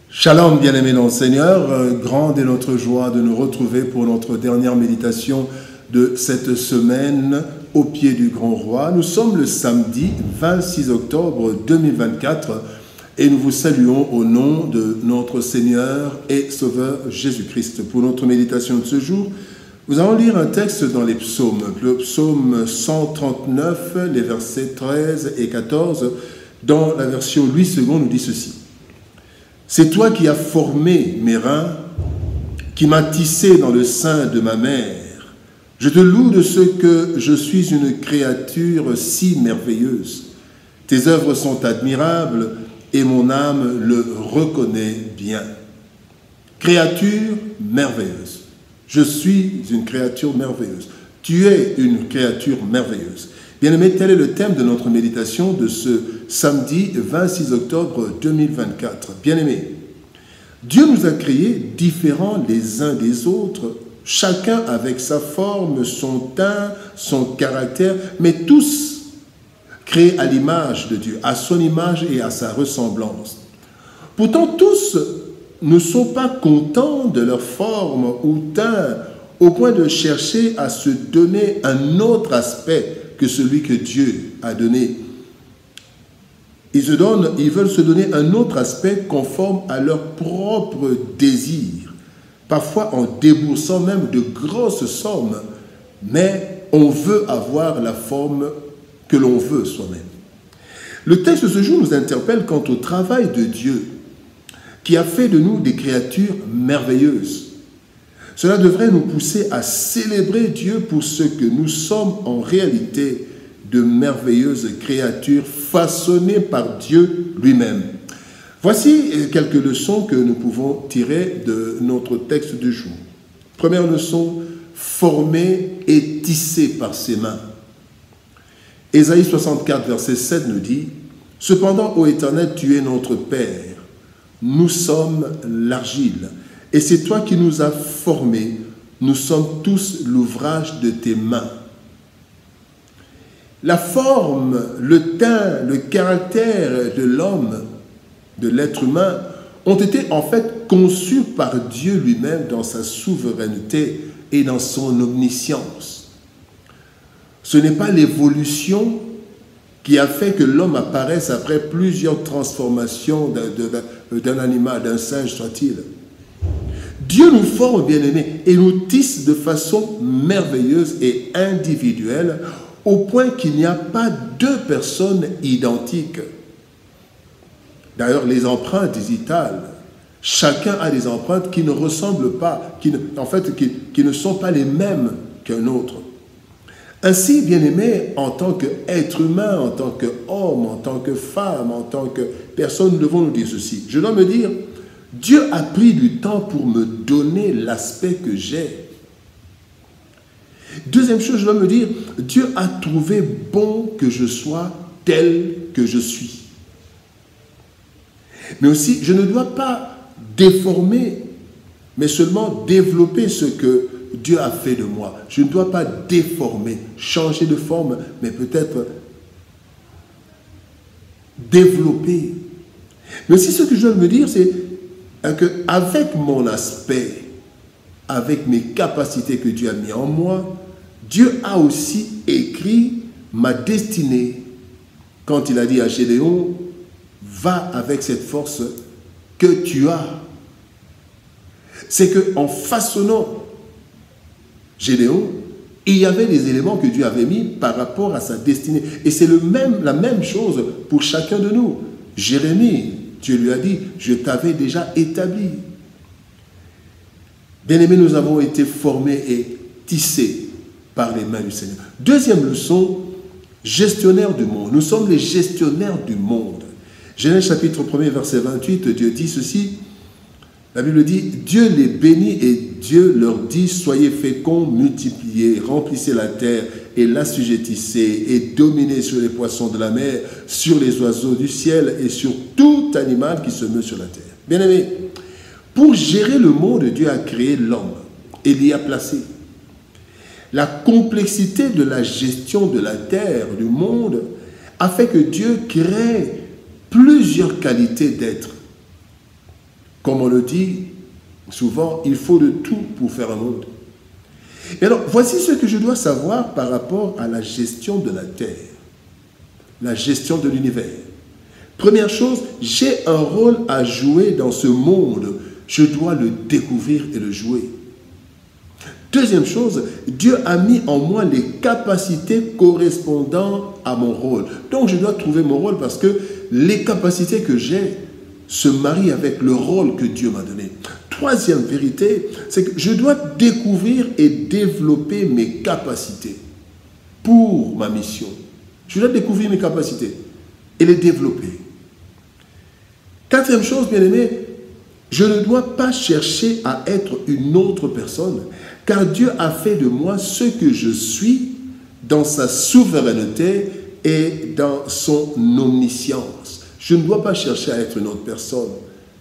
Shalom, bien-aimés dans le Seigneur, grande est notre joie de nous retrouver pour notre dernière méditation de cette semaine au pied du Grand Roi. Nous sommes le samedi 26 octobre 2024 et nous vous saluons au nom de notre Seigneur et Sauveur Jésus-Christ. Pour notre méditation de ce jour, nous allons lire un texte dans les psaumes, le psaume 139, les versets 13 et 14, dans la version Louis II nous dit ceci. C'est toi qui as formé mes reins, qui m'as tissé dans le sein de ma mère. Je te loue de ce que je suis une créature si merveilleuse. Tes œuvres sont admirables et mon âme le reconnaît bien. Créature merveilleuse. Je suis une créature merveilleuse. Tu es une créature merveilleuse. Bien-aimés, tel est le thème de notre méditation de ce samedi 26 octobre 2024. Bien-aimés, Dieu nous a créés différents les uns des autres, chacun avec sa forme, son teint, son caractère, mais tous créés à l'image de Dieu, à son image et à sa ressemblance. Pourtant, tous ne sont pas contents de leur forme ou teint, au point de chercher à se donner un autre aspect que celui que Dieu a donné. Ils veulent se donner un autre aspect conforme à leurs propres désirs, parfois en déboursant même de grosses sommes, mais on veut avoir la forme que l'on veut soi-même. Le texte de ce jour nous interpelle quant au travail de Dieu, qui a fait de nous des créatures merveilleuses. Cela devrait nous pousser à célébrer Dieu pour ce que nous sommes en réalité, de merveilleuses créatures façonnées par Dieu lui-même. Voici quelques leçons que nous pouvons tirer de notre texte du jour. Première leçon, formé et tissé par ses mains. Ésaïe 64, verset 7 nous dit « Cependant, ô Éternel, tu es notre Père, nous sommes l'argile. Et c'est toi qui nous as formés, nous sommes tous l'ouvrage de tes mains. » La forme, le teint, le caractère de l'homme, de l'être humain, ont été en fait conçus par Dieu lui-même dans sa souveraineté et dans son omniscience. Ce n'est pas l'évolution qui a fait que l'homme apparaisse après plusieurs transformations d'un animal, d'un singe soit-il. Dieu nous forme, bien-aimés, et nous tisse de façon merveilleuse et individuelle, au point qu'il n'y a pas deux personnes identiques. D'ailleurs, les empreintes digitales, chacun a des empreintes qui ne ressemblent pas, qui ne sont pas les mêmes qu'un autre. Ainsi, bien-aimés, en tant qu'être humain, en tant qu'homme, en tant que femme, en tant que personne, nous devons nous dire ceci. Je dois me dire, Dieu a pris du temps pour me donner l'aspect que j'ai. Deuxième chose, je dois me dire, Dieu a trouvé bon que je sois tel que je suis. Mais aussi, je ne dois pas déformer, mais seulement développer ce que Dieu a fait de moi. Je ne dois pas déformer, changer de forme, mais peut-être développer. Mais aussi, ce que je dois me dire, c'est qu'avec mon aspect, avec mes capacités que Dieu a mis en moi, Dieu a aussi écrit ma destinée quand il a dit à Gédéon, va avec cette force que tu as. C'est qu'en façonnant Gédéon, il y avait des éléments que Dieu avait mis par rapport à sa destinée. Et c'est la même chose pour chacun de nous. Jérémie, Dieu lui a dit, je t'avais déjà établi. Bien-aimés, nous avons été formés et tissés par les mains du Seigneur. Deuxième leçon, gestionnaire du monde. Nous sommes les gestionnaires du monde. Genèse chapitre 1er, verset 28, Dieu dit ceci. La Bible dit, Dieu les bénit et Dieu leur dit, soyez féconds, multipliez, remplissez la terre et l'assujettissez et dominez sur les poissons de la mer, sur les oiseaux du ciel et sur tout animal qui se meut sur la terre. Bien-aimés, pour gérer le monde, Dieu a créé l'homme et l'y a placé. La complexité de la gestion de la terre, du monde, a fait que Dieu crée plusieurs qualités d'être. Comme on le dit souvent, il faut de tout pour faire un monde. Et alors, voici ce que je dois savoir par rapport à la gestion de la terre, la gestion de l'univers. Première chose, j'ai un rôle à jouer dans ce monde. Je dois le découvrir et le jouer. Deuxième chose, Dieu a mis en moi les capacités correspondant à mon rôle. Donc, je dois trouver mon rôle parce que les capacités que j'ai se marient avec le rôle que Dieu m'a donné. Troisième vérité, c'est que je dois découvrir et développer mes capacités pour ma mission. Je dois découvrir mes capacités et les développer. Quatrième chose, bien aimé, je ne dois pas chercher à être une autre personne, car Dieu a fait de moi ce que je suis dans sa souveraineté et dans son omniscience. Je ne dois pas chercher à être une autre personne.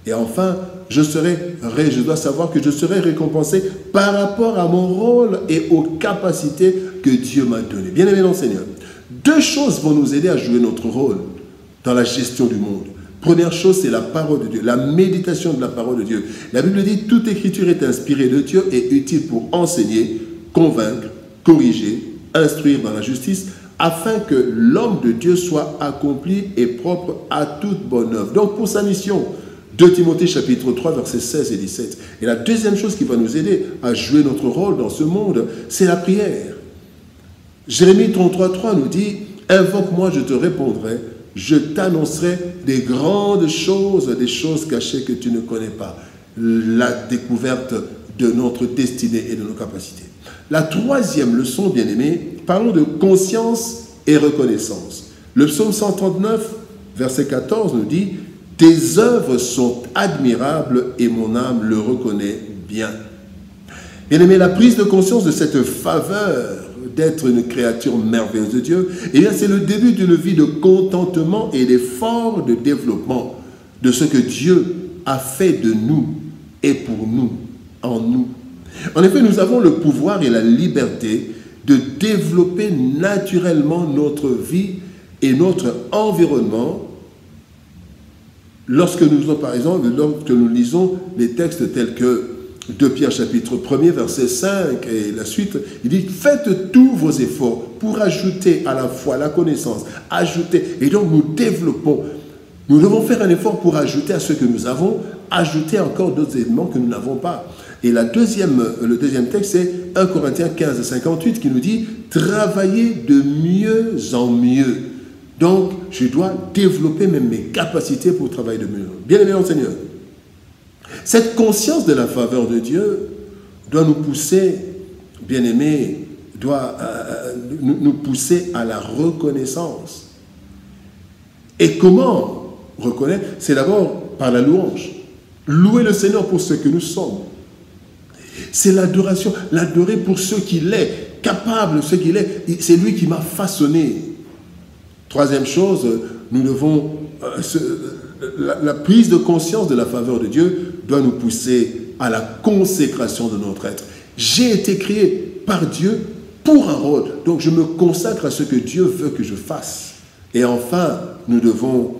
Et enfin, je dois savoir que je serai récompensé par rapport à mon rôle et aux capacités que Dieu m'a données. Bien-aimé dans le Seigneur, deux choses vont nous aider à jouer notre rôle dans la gestion du monde. Première chose, c'est la parole de Dieu, la méditation de la parole de Dieu. La Bible dit « Toute écriture est inspirée de Dieu et utile pour enseigner, convaincre, corriger, instruire dans la justice, afin que l'homme de Dieu soit accompli et propre à toute bonne œuvre. » Donc pour sa mission, 2 Timothée chapitre 3, versets 16 et 17. Et la deuxième chose qui va nous aider à jouer notre rôle dans ce monde, c'est la prière. Jérémie 33, 3 nous dit « Invoque-moi, je te répondrai. Je t'annoncerai des grandes choses, des choses cachées que tu ne connais pas. » La découverte de notre destinée et de nos capacités. La troisième leçon, bien-aimés, parlons de conscience et reconnaissance. Le psaume 139, verset 14 nous dit « Tes œuvres sont admirables et mon âme le reconnaît bien. » Bien-aimés, la prise de conscience de cette faveur d'être une créature merveilleuse de Dieu, eh bien, c'est le début d'une vie de contentement et d'effort de développement de ce que Dieu a fait de nous et pour nous, en nous. En effet, nous avons le pouvoir et la liberté de développer naturellement notre vie et notre environnement lorsque nous, par exemple, lorsque nous lisons les textes tels que 2 Pierre chapitre 1er, verset 5 et la suite, il dit « Faites tous vos efforts pour ajouter à la foi la connaissance, ajouter. » Et donc nous développons. Nous devons faire un effort pour ajouter à ce que nous avons, ajouter encore d'autres éléments que nous n'avons pas. Et le deuxième texte, c'est 1 Corinthiens 15, 58 qui nous dit « Travaillez de mieux en mieux. » Donc, je dois développer même mes capacités pour travailler de mieux. Bien-aimé dans le Seigneur, cette conscience de la faveur de Dieu doit nous pousser, bien-aimés, doit nous pousser à la reconnaissance. Et comment reconnaître? C'est d'abord par la louange. Louer le Seigneur pour ce que nous sommes. C'est l'adoration, l'adorer pour ce qu'il est, capable de ce qu'il est. C'est lui qui m'a façonné. Troisième chose, nous devons... La prise de conscience de la faveur de Dieu doit nous pousser à la consécration de notre être. J'ai été créé par Dieu pour un rôle. Donc je me consacre à ce que Dieu veut que je fasse. Et enfin, nous devons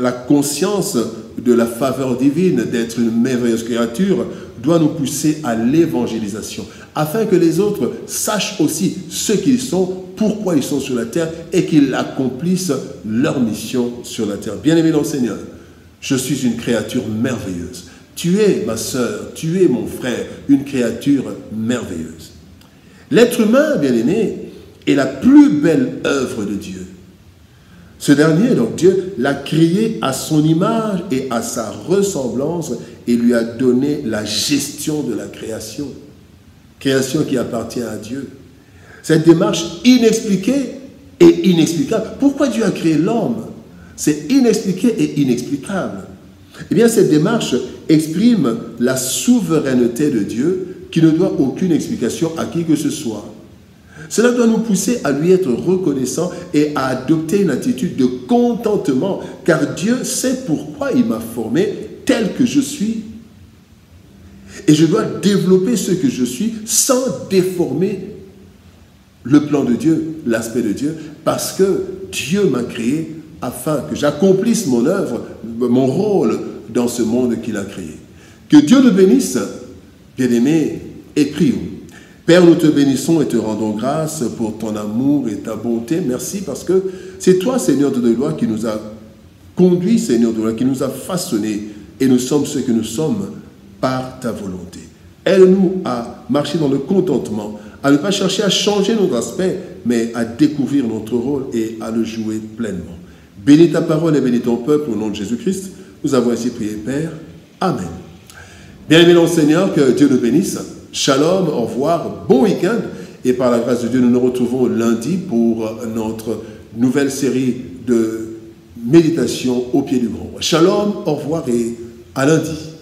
la conscience de la faveur divine, d'être une merveilleuse créature, doit nous pousser à l'évangélisation, afin que les autres sachent aussi ce qu'ils sont, pourquoi ils sont sur la terre, et qu'ils accomplissent leur mission sur la terre. Bien-aimé dans le Seigneur, je suis une créature merveilleuse. Tu es, ma sœur, tu es, mon frère, une créature merveilleuse. L'être humain, bien-aimé, est la plus belle œuvre de Dieu. Ce dernier, donc Dieu, l'a créé à son image et à sa ressemblance et lui a donné la gestion de la création. Création qui appartient à Dieu. Cette démarche inexpliquée et inexplicable. Pourquoi Dieu a créé l'homme? C'est inexpliqué et inexplicable. Eh bien, cette démarche exprime la souveraineté de Dieu qui ne doit aucune explication à qui que ce soit. Cela doit nous pousser à lui être reconnaissant et à adopter une attitude de contentement, car Dieu sait pourquoi il m'a formé tel que je suis. Et je dois développer ce que je suis sans déformer le plan de Dieu, l'aspect de Dieu, parce que Dieu m'a créé afin que j'accomplisse mon œuvre, mon rôle dans ce monde qu'il a créé. Que Dieu le bénisse, bien-aimés, et prions. Père, nous te bénissons et te rendons grâce pour ton amour et ta bonté. Merci parce que c'est toi, Seigneur de gloire, qui nous a conduits, Seigneur de gloire, qui nous a façonnés, et nous sommes ce que nous sommes par ta volonté. Aide-nous à marcher dans le contentement, à ne pas chercher à changer notre aspect, mais à découvrir notre rôle et à le jouer pleinement. Bénis ta parole et bénis ton peuple au nom de Jésus-Christ. Nous avons ainsi prié, Père. Amen. Bien-aimés dans le Seigneur, que Dieu nous bénisse. Shalom, au revoir, bon week-end. Et par la grâce de Dieu, nous nous retrouvons lundi pour notre nouvelle série de méditation au pied du grand roi. Shalom, au revoir et à lundi.